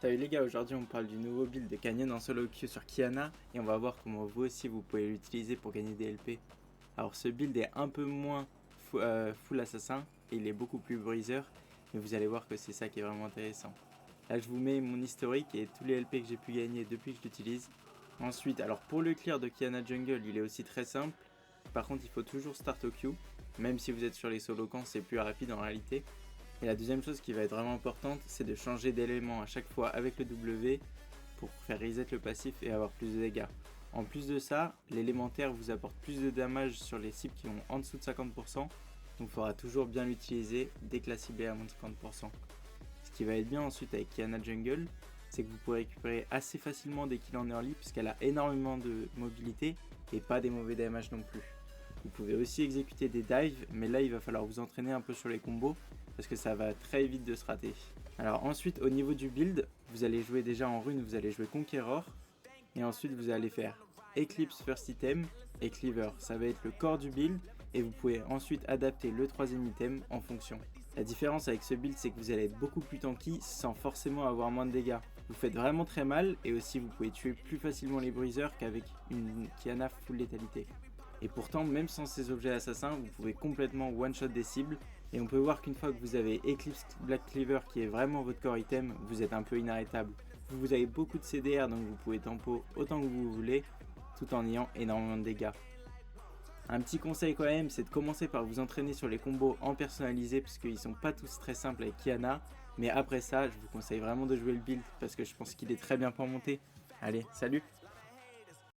Salut les gars, aujourd'hui on parle du nouveau build de Canyon en solo queue sur Qiyana et on va voir comment vous aussi vous pouvez l'utiliser pour gagner des LP. Alors ce build est un peu moins full assassin et il est beaucoup plus briseur, mais vous allez voir que c'est ça qui est vraiment intéressant. Là je vous mets mon historique et tous les LP que j'ai pu gagner depuis que je l'utilise. Ensuite, alors pour le clear de Qiyana Jungle, il est aussi très simple. Par contre il faut toujours start au queue, même si vous êtes sur les solo camps c'est plus rapide en réalité. Et la deuxième chose qui va être vraiment importante, c'est de changer d'élément à chaque fois avec le W pour faire reset le passif et avoir plus de dégâts. En plus de ça, l'élémentaire vous apporte plus de damage sur les cibles qui ont en dessous de 50%, donc il faudra toujours bien l'utiliser dès que la cible est à moins de 50%. Ce qui va être bien ensuite avec Qiyana Jungle, c'est que vous pourrez récupérer assez facilement des kills en early puisqu'elle a énormément de mobilité et pas des mauvais damage non plus. Vous pouvez aussi exécuter des dives, mais là il va falloir vous entraîner un peu sur les combos parce que ça va très vite de se rater. Alors ensuite au niveau du build, vous allez jouer déjà en rune, vous allez jouer Conqueror et ensuite vous allez faire Eclipse First Item et Cleaver. Ça va être le corps du build et vous pouvez ensuite adapter le troisième item en fonction. La différence avec ce build c'est que vous allez être beaucoup plus tanky sans forcément avoir moins de dégâts. Vous faites vraiment très mal et aussi vous pouvez tuer plus facilement les briseurs qu'avec une Qiyana full létalité. Et pourtant, même sans ces objets assassins, vous pouvez complètement one-shot des cibles. Et on peut voir qu'une fois que vous avez Eclipse Black Cleaver qui est vraiment votre core item, vous êtes un peu inarrêtable. Vous avez beaucoup de CDR donc vous pouvez tempo autant que vous voulez, tout en ayant énormément de dégâts. Un petit conseil quand même, c'est de commencer par vous entraîner sur les combos en personnalisé parce qu'ils sont pas tous très simples avec Qiyana. Mais après ça, je vous conseille vraiment de jouer le build parce que je pense qu'il est très bien pour monter. Allez, salut!